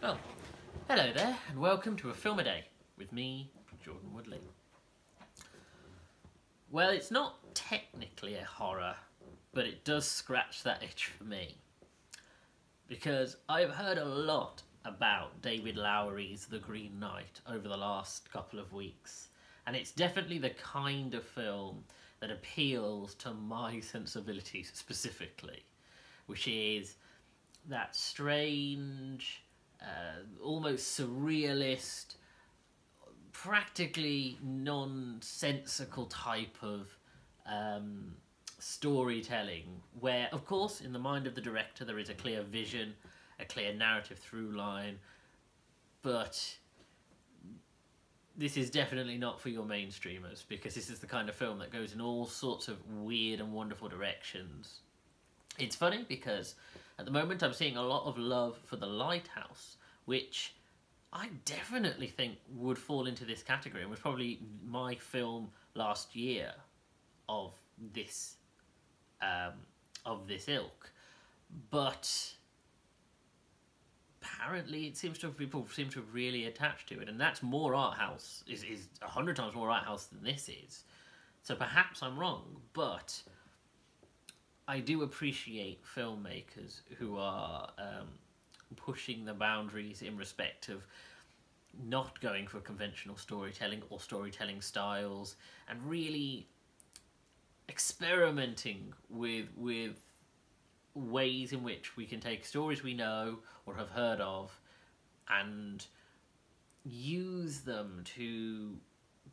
Well, hello there, and welcome to A Film a Day with me, Jordan Woodley. Well, it's not technically a horror, but it does scratch that itch for me. Because I've heard a lot about David Lowery's The Green Knight over the last couple of weeks, and it's definitely the kind of film that appeals to my sensibilities specifically, which is that strange, almost surrealist, practically nonsensical type of storytelling where, of course, in the mind of the director there is a clear vision, a clear narrative through line, but this is definitely not for your mainstreamers, because this is the kind of film that goes in all sorts of weird and wonderful directions. It's funny because at the moment I'm seeing a lot of love for The Lighthouse, which I definitely think would fall into this category and was probably my film last year of this ilk. But apparently it seems to have, people seem to have really attached to it, and that's more art house, is 100 times more art house than this is. So perhaps I'm wrong, but I do appreciate filmmakers who are pushing the boundaries in respect of not going for conventional storytelling or storytelling styles, and really experimenting with ways in which we can take stories we know or have heard of and use them to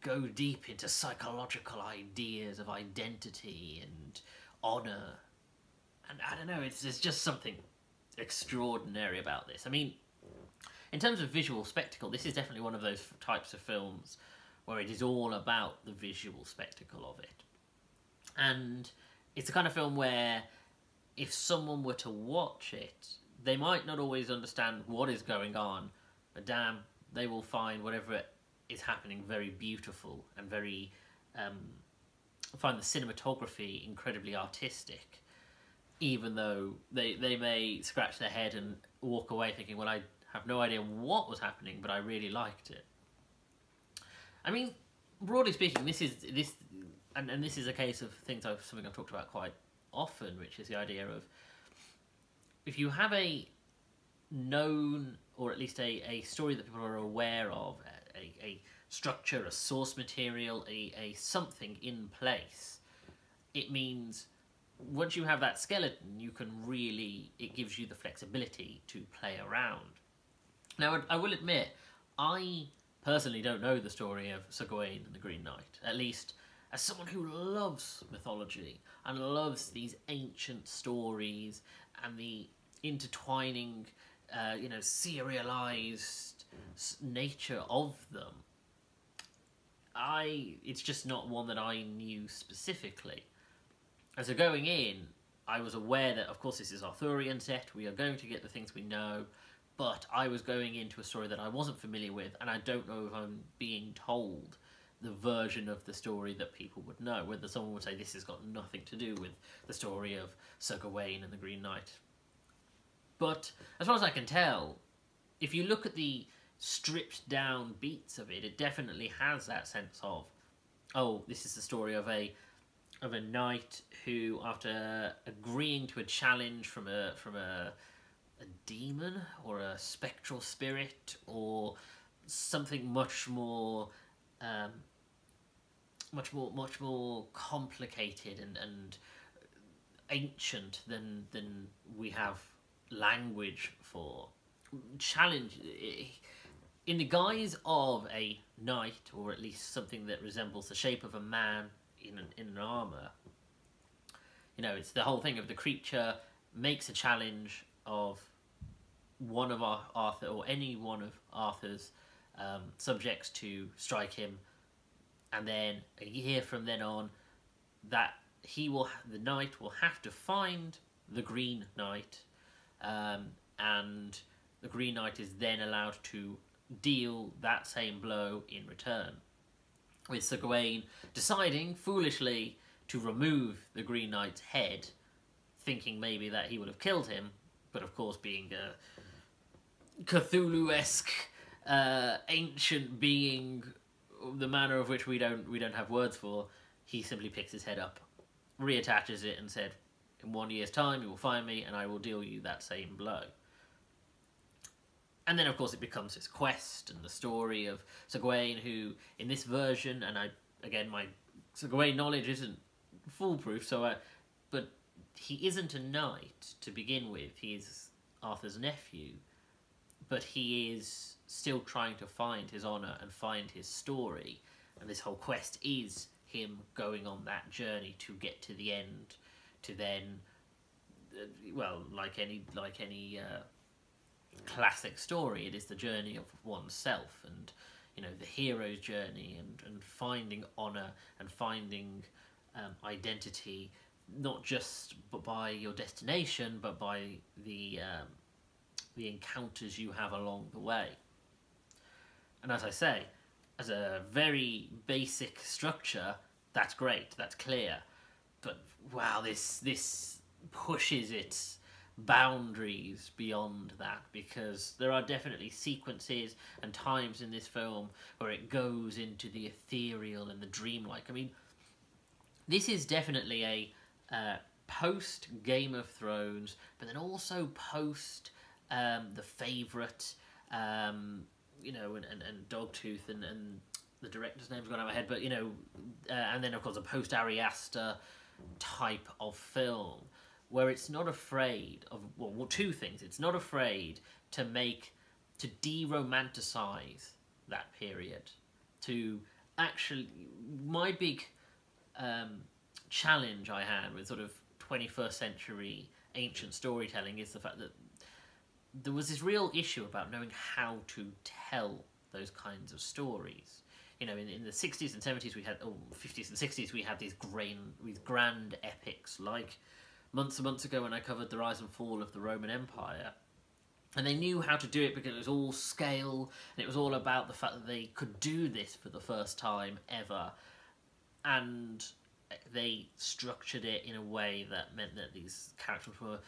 go deep into psychological ideas of identity and honour. And I don't know, there's just something extraordinary about this. I mean, in terms of visual spectacle, this is definitely one of those types of films where it is all about the visual spectacle of it. And it's the kind of film where if someone were to watch it, they might not always understand what is going on, but damn, they will find whatever is happening very beautiful and very find the cinematography incredibly artistic, even though they may scratch their head and walk away thinking, well, I have no idea what was happening, but I really liked it. I mean, broadly speaking, this is a case of something I've talked about quite often, which is the idea of, if you have a known, or at least a story that people are aware of, a structure, a source material, a something in place, it means once you have that skeleton, you can really, it gives you the flexibility to play around. Now, I will admit, I personally don't know the story of Sir Gawain and the Green Knight, at least as someone who loves mythology and loves these ancient stories and the intertwining, serialized nature of them. It's just not one that I knew specifically. And so going in, I was aware that, of course, this is Arthurian set, we are going to get the things we know, but I was going into a story that I wasn't familiar with, and I don't know if I'm being told the version of the story that people would know, whether someone would say this has got nothing to do with the story of Sir Gawain and the Green Knight. But as far as I can tell, if you look at the stripped down beats of it, it definitely has that sense of, oh, this is the story of a knight who, after agreeing to a challenge from a demon or a spectral spirit or something much more complicated and ancient than we have language for, challenge in the guise of a knight, or at least something that resembles the shape of a man in an armour. You know, it's the whole thing of the creature makes a challenge of one of Arthur, or any one of Arthur's subjects, to strike him, and then a year from then on, that the knight will have to find the Green Knight, and the Green Knight is then allowed to deal that same blow in return, with Sir Gawain deciding foolishly to remove the Green Knight's head, thinking maybe that he would have killed him, but of course being Cthulhu-esque ancient being, the manner of which we don't have words for, he simply picks his head up, reattaches it, and said, "In 1 year's time, you will find me, and I will deal you that same blow." And then, of course, it becomes his quest and the story of Sir Gawain, who, in this version, and my Sir Gawain knowledge isn't foolproof, but he isn't a knight to begin with. He is Arthur's nephew, but he is still trying to find his honour and find his story. And this whole quest is him going on that journey to get to the end, to then, well, like any classic story, it is the journey of oneself, and the hero's journey, and finding honour and finding identity, not just by your destination, but by the encounters you have along the way. And as I say, as a very basic structure, that's great, that's clear, but wow, this pushes its boundaries beyond that, because there are definitely sequences and times in this film where it goes into the ethereal and the dreamlike. I mean, this is definitely a post Game of Thrones, but then also post The Favourite, and Dogtooth, and the director's name's gone out of my head, but and then of course a post Ari Aster type of film, where it's not afraid of, well, two things. It's not afraid to de-romanticize that period. To actually, my big challenge I had with sort of 21st century ancient storytelling is the fact that there was this real issue about knowing how to tell those kinds of stories. In the 60s and 70s we had, 50s and 60s we had these grand epics, like months and months ago when I covered the rise and fall of the Roman Empire. And they knew how to do it because it was all scale, and it was all about the fact that they could do this for the first time ever. And they structured it in a way that meant that these characters were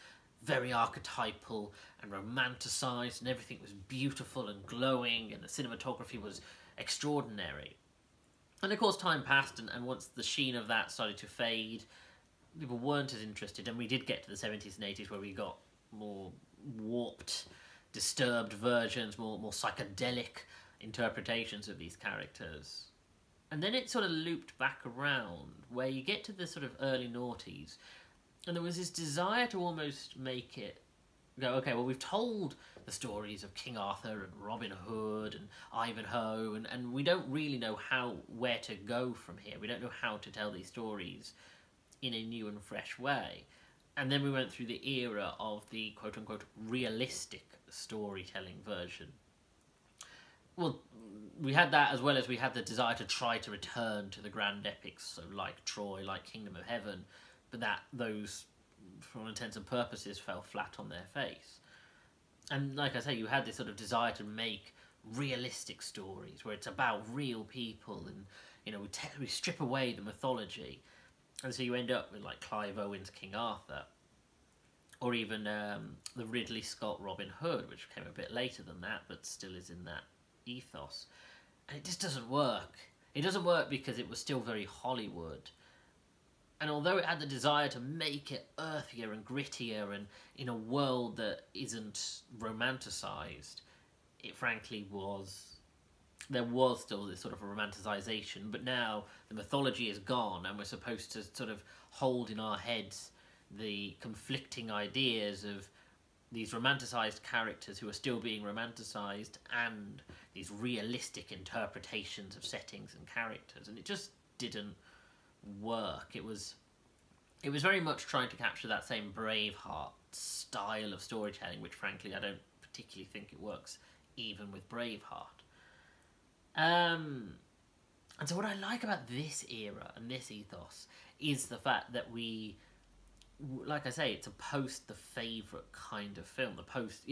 very archetypal and romanticised, and everything was beautiful and glowing, and the cinematography was extraordinary. And of course time passed, and once the sheen of that started to fade, people weren't as interested, and we did get to the 70s and 80s where we got more warped, disturbed versions, more psychedelic interpretations of these characters. And then it sort of looped back around, where you get to the sort of early noughties, and there was this desire to almost make it go, okay, well, we've told the stories of King Arthur and Robin Hood and Ivanhoe, and we don't really know where to go from here. We don't know how to tell these stories in a new and fresh way. And then we went through the era of the quote-unquote realistic storytelling version. Well, we had that, as well as we had the desire to try to return to the grand epics, so like Troy, like Kingdom of Heaven, but those, for all intents and purposes, fell flat on their face. And like I say, you had this sort of desire to make realistic stories, where it's about real people, and we strip away the mythology. And so you end up with like Clive Owen's King Arthur, or even the Ridley Scott Robin Hood, which came a bit later than that, but still is in that ethos. And it just doesn't work. It doesn't work because it was still very Hollywood. And although it had the desire to make it earthier and grittier and in a world that isn't romanticised, it frankly was... There was still this sort of a romanticisation, but now the mythology is gone, and we're supposed to sort of hold in our heads the conflicting ideas of these romanticised characters who are still being romanticised, and these realistic interpretations of settings and characters, and it just didn't work. It was very much trying to capture that same Braveheart style of storytelling, which frankly I don't particularly think it works even with Braveheart. And so what I like about this era and this ethos is the fact that we, like I say, it's a post The Favourite kind of film. The post,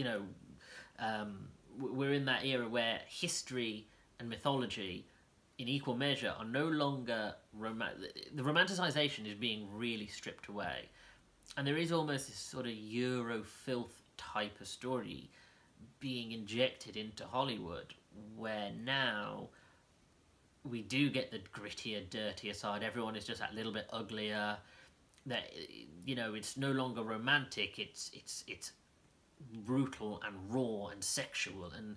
we're in that era where history and mythology in equal measure are no longer... The romanticisation is being really stripped away. And there is almost this sort of Euro filth type of story being injected into Hollywood, where now we do get the grittier, dirtier side. Everyone is just that little bit uglier. That, you know, it's no longer romantic. It's brutal and raw and sexual, and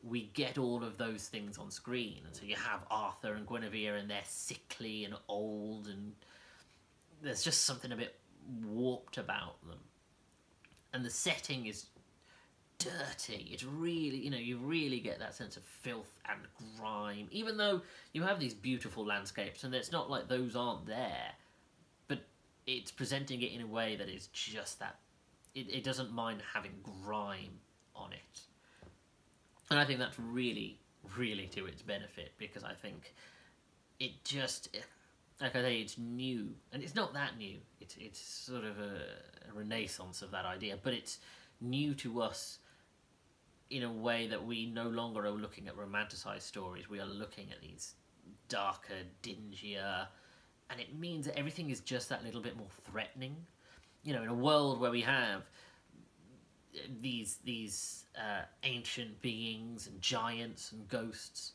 we get all of those things on screen. And so you have Arthur and Guinevere, and they're sickly and old, and there's just something a bit warped about them. And the setting is dirty. It's really, you know, you really get that sense of filth and grime, even though you have these beautiful landscapes, and it's not like those aren't there, but it's presenting it in a way that is just that. It doesn't mind having grime on it. And I think that's really, really to its benefit, because I think it just, like I say, it's new. And it's not that new. It's sort of a renaissance of that idea, but it's new to us in a way that we no longer are looking at romanticized stories. We are looking at these darker, dingier, and it means that everything is just that little bit more threatening. You know, in a world where we have these ancient beings and giants and ghosts,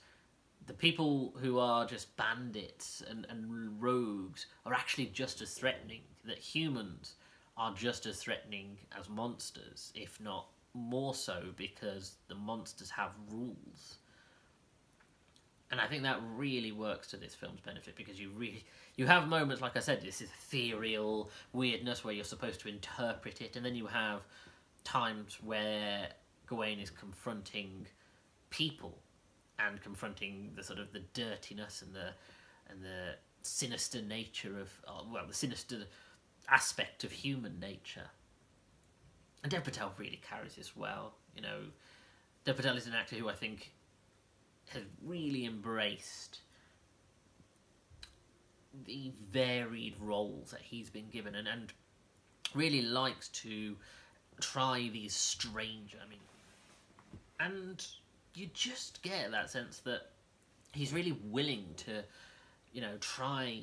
the people who are just bandits and rogues are actually just as threatening. That humans are just as threatening as monsters, if not more so, because the monsters have rules. And I think that really works to this film's benefit, because you have moments, like I said, this ethereal weirdness where you're supposed to interpret it, and then you have times where Gawain is confronting people and confronting the sort of the dirtiness and the sinister nature of, well, the sinister aspect of human nature. And Dev Patel really carries this well. You know, Dev Patel is an actor who I think has really embraced the varied roles that he's been given, and really likes to try these strange, and you just get that sense that he's really willing to, you know, try,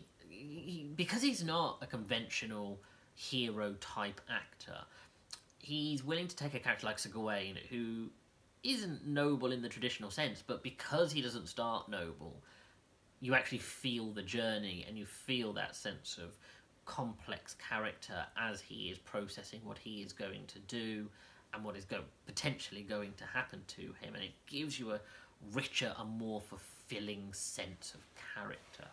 because he's not a conventional hero type actor, he's willing to take a character like Sir Gawain, who isn't noble in the traditional sense, but because he doesn't start noble, you actually feel the journey, and you feel that sense of complex character as he is processing what he is going to do and what is potentially going to happen to him, and it gives you a richer and more fulfilling sense of character.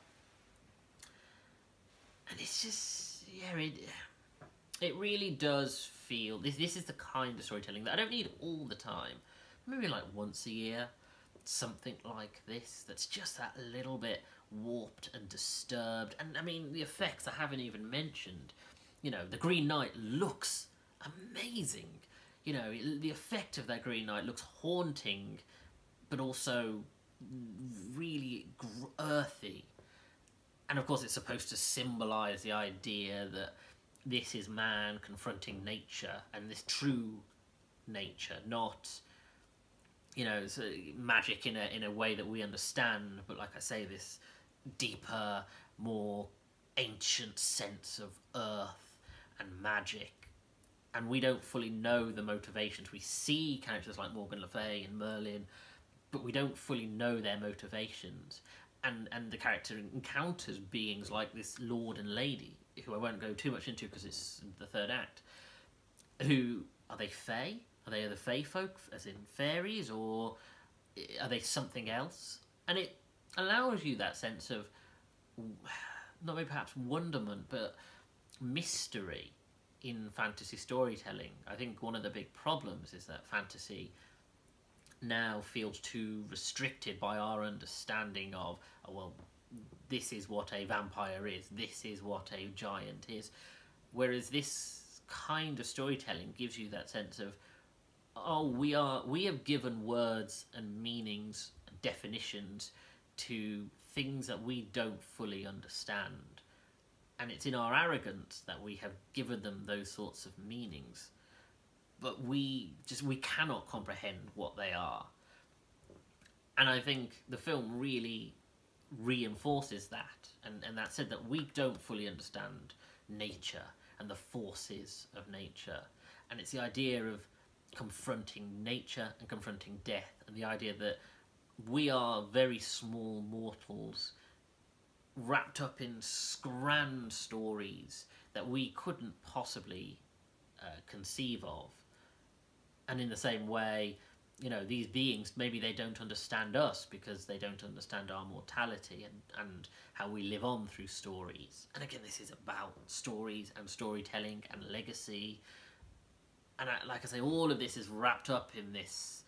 And it's just, yeah, it really does feel, this is the kind of storytelling that I don't need all the time. Maybe like once a year, something like this that's just that little bit warped and disturbed. And I mean, the effects I haven't even mentioned. You know, the Green Knight looks amazing. You know, the effect of that Green Knight looks haunting, but also really earthy. And of course it's supposed to symbolise the idea that this is man confronting nature, and this true nature, not, you know, magic in a way that we understand, but like I say, this deeper, more ancient sense of earth and magic. And we don't fully know the motivations. We see characters like Morgan Le Fay and Merlin, but we don't fully know their motivations. And the character encounters beings like this Lord and Lady, who I won't go too much into because it's the third act, who, are they Fae? Are they the Fae folk, as in fairies, or are they something else? And it allows you that sense of, not maybe perhaps wonderment, but mystery in fantasy storytelling. I think one of the big problems is that fantasy now feels too restricted by our understanding of, oh, well, this is what a vampire is, this is what a giant is. Whereas this kind of storytelling gives you that sense of, oh, we have given words and meanings, definitions to things that we don't fully understand. And it's in our arrogance that we have given them those sorts of meanings. But we cannot comprehend what they are. And I think the film really reinforces that. And that said, that we don't fully understand nature and the forces of nature. And it's the idea of confronting nature and confronting death, and the idea that we are very small mortals wrapped up in grand stories that we couldn't possibly conceive of. And in the same way, you know, these beings, maybe they don't understand us because they don't understand our mortality and how we live on through stories. And again, this is about stories and storytelling and legacy. And like I say, all of this is wrapped up in this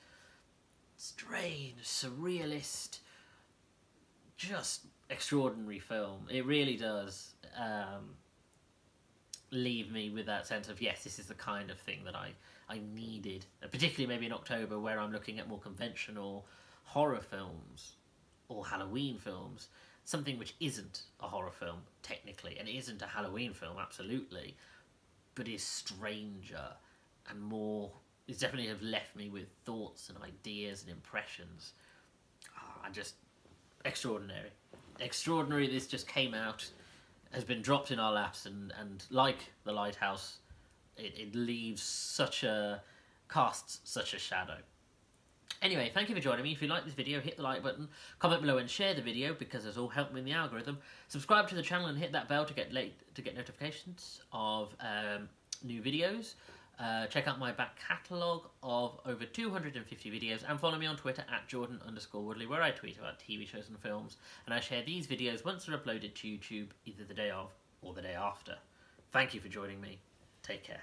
strange, surrealist, just extraordinary film. It really does leave me with that sense of, yes, this is the kind of thing that I needed, particularly maybe in October, where I'm looking at more conventional horror films or Halloween films, something which isn't a horror film technically, and it isn't a Halloween film absolutely, but is stranger and more, it's definitely have left me with thoughts and ideas and impressions. Just extraordinary. Extraordinary. This just came out, has been dropped in our laps, and like The Lighthouse, it leaves casts such a shadow. Anyway, thank you for joining me. If you like this video, hit the like button, comment below and share the video, because it's all helped me in the algorithm. Subscribe to the channel and hit that bell to get notifications of new videos. Check out my back catalogue of over 250 videos, and follow me on Twitter at Jordan_Woodley, where I tweet about TV shows and films, and I share these videos once they're uploaded to YouTube, either the day of or the day after. Thank you for joining me. Take care.